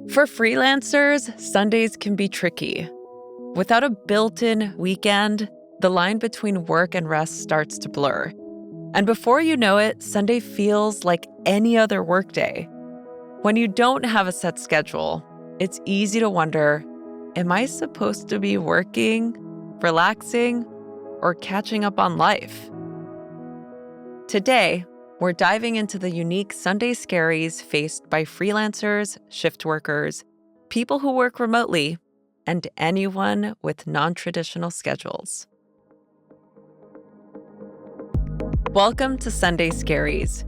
For freelancers, Sundays can be tricky. Without a built-in weekend, the line between work and rest starts to blur. And before you know it, Sunday feels like any other workday. When you don't have a set schedule, it's easy to wonder, am I supposed to be working, relaxing, or catching up on life? Today, we're diving into the unique Sunday Scaries faced by freelancers, shift workers, people who work remotely, and anyone with non-traditional schedules. Welcome to Sunday Scaries,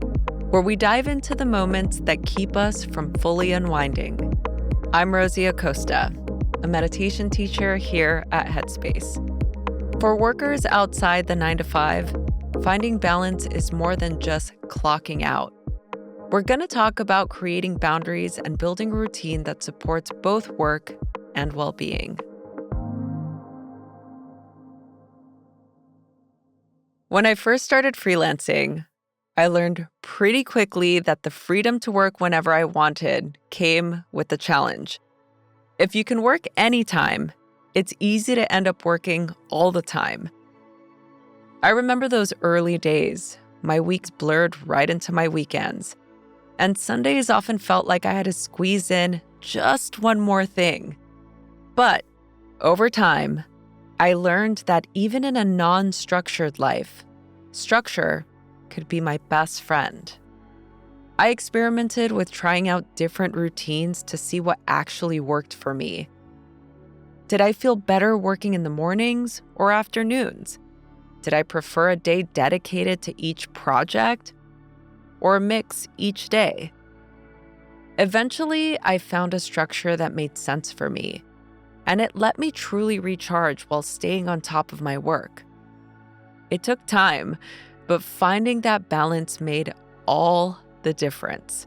where we dive into the moments that keep us from fully unwinding. I'm Rosie Acosta, a meditation teacher here at Headspace. For workers outside the 9-to-5, finding balance is more than just clocking out. We're going to talk about creating boundaries and building a routine that supports both work and well-being. When I first started freelancing, I learned pretty quickly that the freedom to work whenever I wanted came with the challenge. If you can work anytime, it's easy to end up working all the time. I remember those early days. My weeks blurred right into my weekends, and Sundays often felt like I had to squeeze in just one more thing. But over time, I learned that even in a non-structured life, structure could be my best friend. I experimented with trying out different routines to see what actually worked for me. Did I feel better working in the mornings or afternoons? Did I prefer a day dedicated to each project or a mix each day? Eventually, I found a structure that made sense for me, and it let me truly recharge while staying on top of my work. It took time, but finding that balance made all the difference.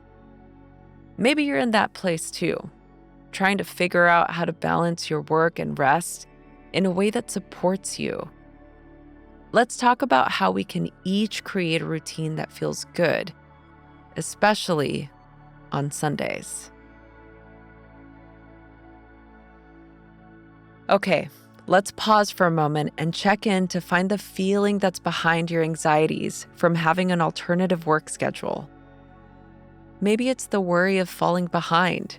Maybe you're in that place too, trying to figure out how to balance your work and rest in a way that supports you. Let's talk about how we can each create a routine that feels good, especially on Sundays. Okay, let's pause for a moment and check in to find the feeling that's behind your anxieties from having an alternative work schedule. Maybe it's the worry of falling behind,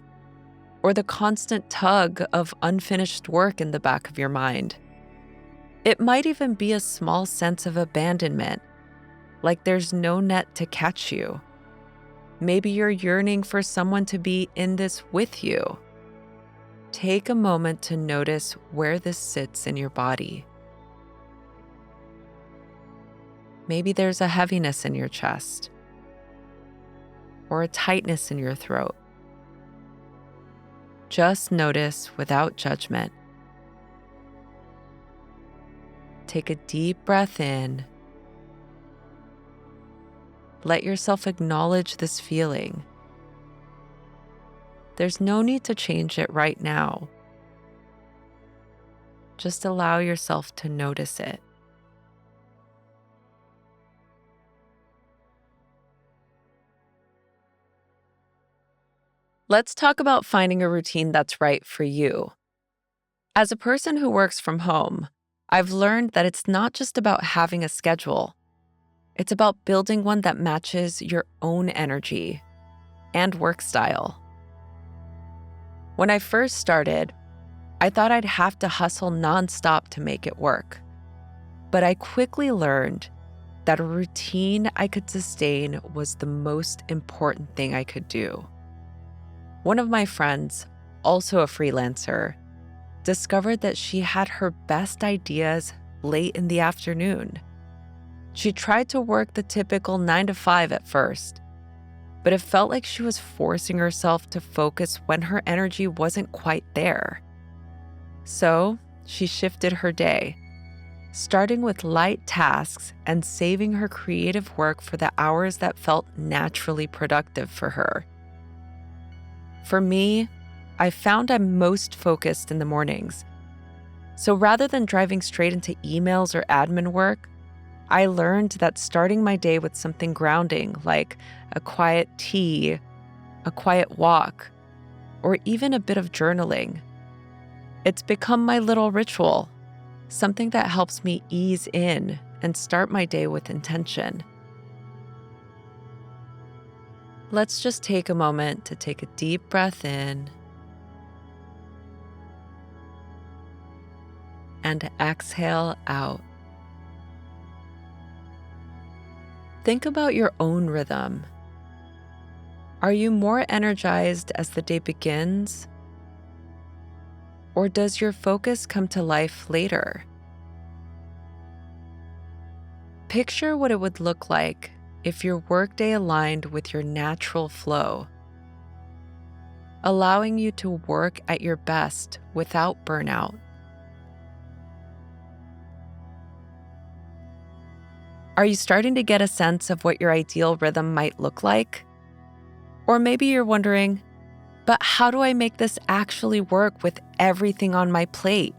or the constant tug of unfinished work in the back of your mind. It might even be a small sense of abandonment, like there's no net to catch you. Maybe you're yearning for someone to be in this with you. Take a moment to notice where this sits in your body. Maybe there's a heaviness in your chest, or a tightness in your throat. Just notice without judgment. Take a deep breath in. Let yourself acknowledge this feeling. There's no need to change it right now. Just allow yourself to notice it. Let's talk about finding a routine that's right for you. As a person who works from home, I've learned that it's not just about having a schedule. It's about building one that matches your own energy and work style. When I first started, I thought I'd have to hustle nonstop to make it work. But I quickly learned that a routine I could sustain was the most important thing I could do. One of my friends, also a freelancer, discovered that she had her best ideas late in the afternoon. She tried to work the typical 9-to-5 at first, but it felt like she was forcing herself to focus when her energy wasn't quite there. So she shifted her day, starting with light tasks and saving her creative work for the hours that felt naturally productive for her. For me, I found I'm most focused in the mornings. So rather than driving straight into emails or admin work, I learned that starting my day with something grounding, like a quiet tea a quiet walk, or even a bit of journaling. It's become my little ritual, something that helps me ease in and start my day with intention. Let's just take a moment to take a deep breath in and exhale out. Think about your own rhythm. Are you more energized as the day begins? Or does your focus come to life later? Picture what it would look like if your workday aligned with your natural flow, allowing you to work at your best without burnout. Are you starting to get a sense of what your ideal rhythm might look like? Or maybe you're wondering, but how do I make this actually work with everything on my plate?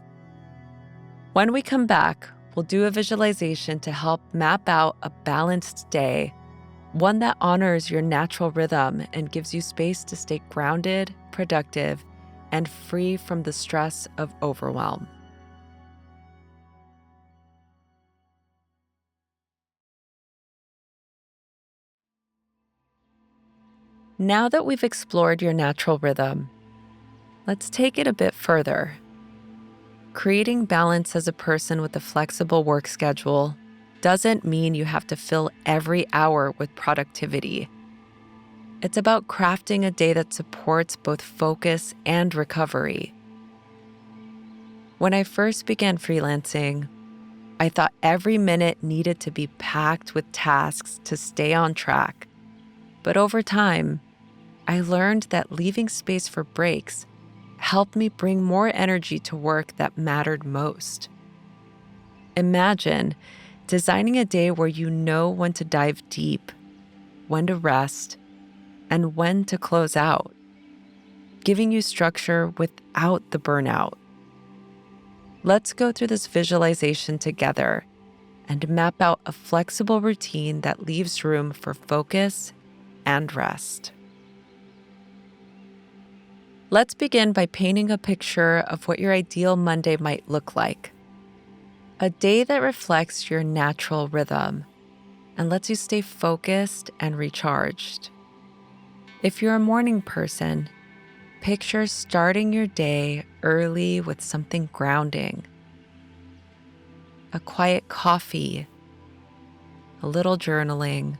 When we come back, we'll do a visualization to help map out a balanced day, one that honors your natural rhythm and gives you space to stay grounded, productive, and free from the stress of overwhelm. Now that we've explored your natural rhythm, let's take it a bit further. Creating balance as a person with a flexible work schedule doesn't mean you have to fill every hour with productivity. It's about crafting a day that supports both focus and recovery. When I first began freelancing, I thought every minute needed to be packed with tasks to stay on track. But over time, I learned that leaving space for breaks helped me bring more energy to work that mattered most. Imagine designing a day where you know when to dive deep, when to rest, and when to close out, giving you structure without the burnout. Let's go through this visualization together and map out a flexible routine that leaves room for focus and rest. Let's begin by painting a picture of what your ideal Monday might look like. A day that reflects your natural rhythm and lets you stay focused and recharged. If you're a morning person, picture starting your day early with something grounding. A quiet coffee, a little journaling,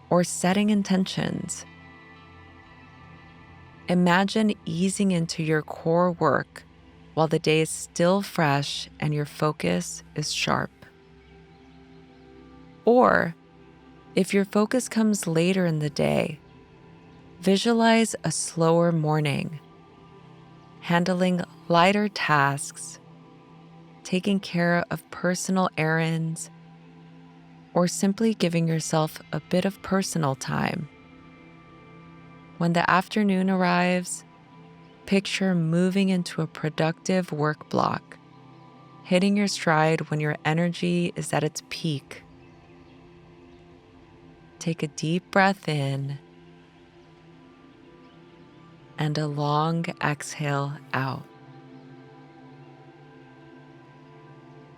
or setting intentions. Imagine easing into your core work while the day is still fresh and your focus is sharp. Or, if your focus comes later in the day, visualize a slower morning, handling lighter tasks, taking care of personal errands, or simply giving yourself a bit of personal time. When the afternoon arrives, picture moving into a productive work block, hitting your stride when your energy is at its peak. Take a deep breath in and a long exhale out.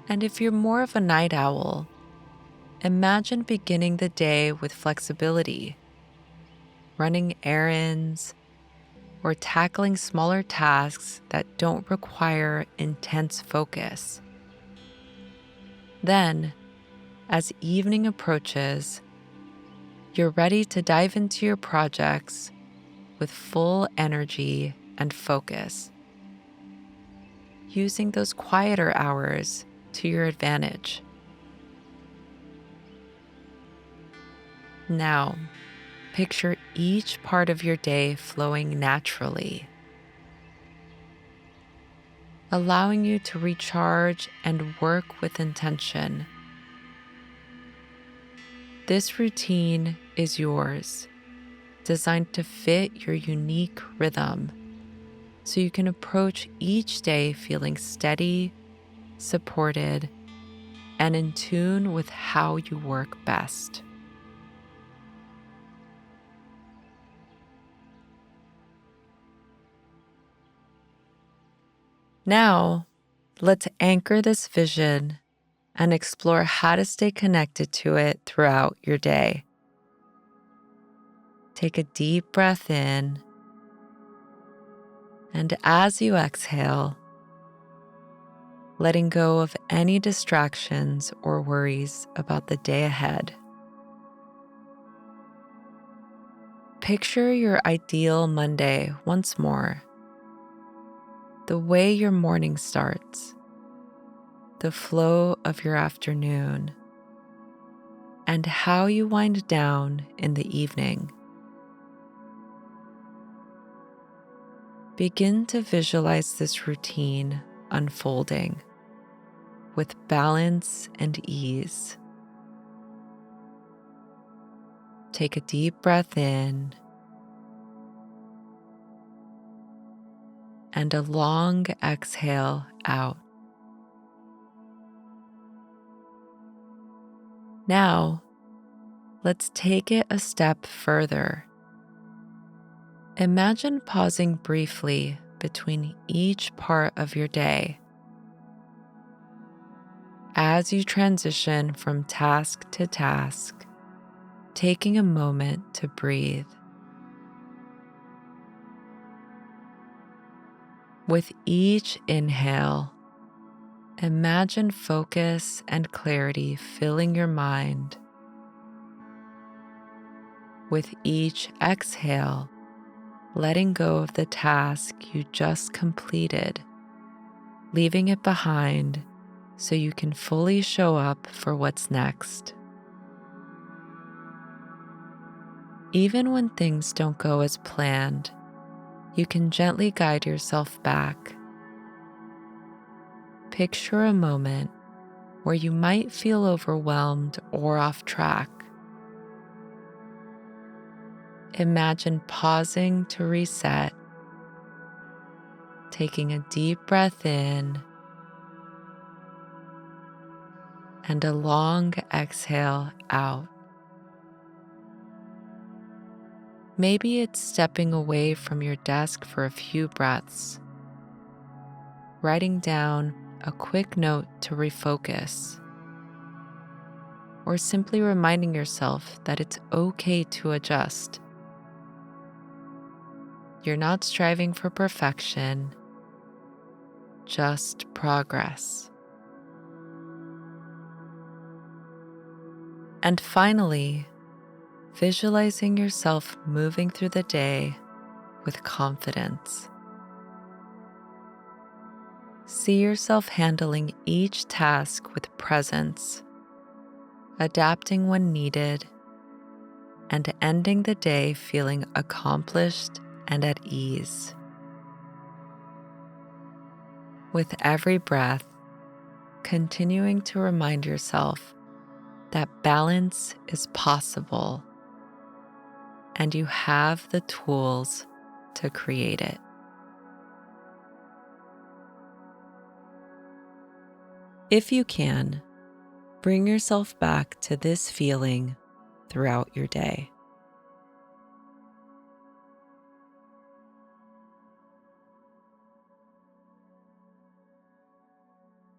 And if you're more of a night owl, imagine beginning the day with flexibility, running errands, or tackling smaller tasks that don't require intense focus. Then, as evening approaches, you're ready to dive into your projects with full energy and focus, using those quieter hours to your advantage. Now, picture each part of your day flowing naturally, allowing you to recharge and work with intention. This routine is yours, designed to fit your unique rhythm, so you can approach each day feeling steady, supported, and in tune with how you work best. Now, let's anchor this vision and explore how to stay connected to it throughout your day. Take a deep breath in, and as you exhale, letting go of any distractions or worries about the day ahead. Picture your ideal Monday once more. The way your morning starts, the flow of your afternoon, and how you wind down in the evening. Begin to visualize this routine unfolding with balance and ease. Take a deep breath in and a long exhale out. Now, let's take it a step further. Imagine pausing briefly between each part of your day. As you transition from task to task, taking a moment to breathe. With each inhale, imagine focus and clarity filling your mind. With each exhale, letting go of the task you just completed, leaving it behind so you can fully show up for what's next. Even when things don't go as planned, you can gently guide yourself back. Picture a moment where you might feel overwhelmed or off track. Imagine pausing to reset, taking a deep breath in, and a long exhale out. Maybe it's stepping away from your desk for a few breaths, writing down a quick note to refocus, or simply reminding yourself that it's okay to adjust. You're not striving for perfection, just progress. And finally, visualizing yourself moving through the day with confidence. See yourself handling each task with presence, adapting when needed, and ending the day feeling accomplished and at ease. With every breath, continuing to remind yourself that balance is possible and you have the tools to create it. If you can, bring yourself back to this feeling throughout your day.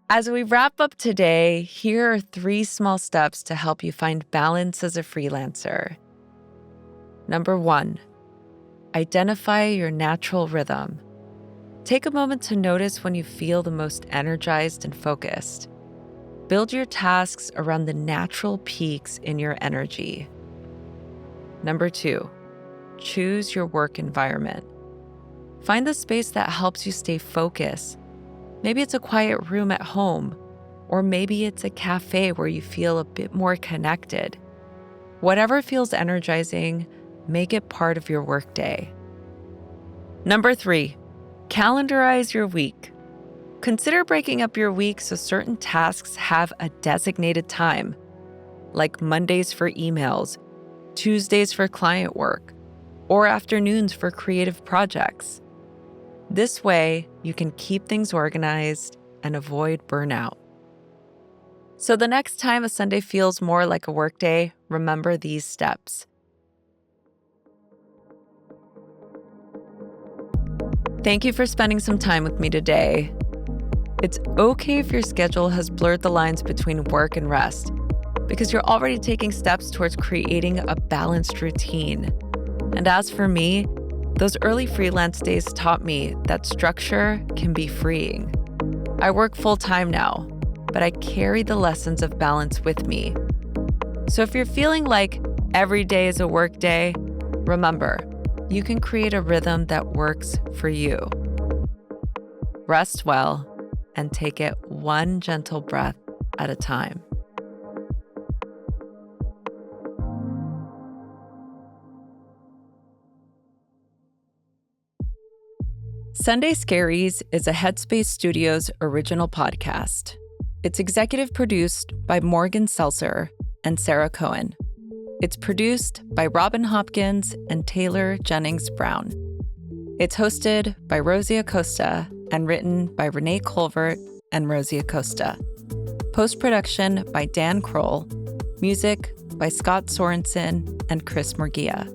As we wrap up today, here are 3 small steps to help you find balance as a freelancer. Number 1, identify your natural rhythm. Take a moment to notice when you feel the most energized and focused. Build your tasks around the natural peaks in your energy. Number 2, choose your work environment. Find the space that helps you stay focused. Maybe it's a quiet room at home, or maybe it's a cafe where you feel a bit more connected. Whatever feels energizing, make it part of your workday. Number 3, calendarize your week. Consider breaking up your week so certain tasks have a designated time, like Mondays for emails, Tuesdays for client work, or afternoons for creative projects. This way, you can keep things organized and avoid burnout. So the next time a Sunday feels more like a workday, remember these steps. Thank you for spending some time with me today. It's okay if your schedule has blurred the lines between work and rest, because you're already taking steps towards creating a balanced routine. And as for me, those early freelance days taught me that structure can be freeing. I work full-time now, but I carry the lessons of balance with me. So if you're feeling like every day is a work day, remember, you can create a rhythm that works for you. Rest well and take it one gentle breath at a time. Sunday Scaries is a Headspace Studios original podcast. It's executive produced by Morgan Seltzer and Sarah Cohen. It's produced by Robin Hopkins and Taylor Jennings Brown. It's hosted by Rosie Acosta and written by Renee Colvert and Rosie Acosta. Post-production by Dan Kroll. Music by Scott Sorensen and Chris Murgia.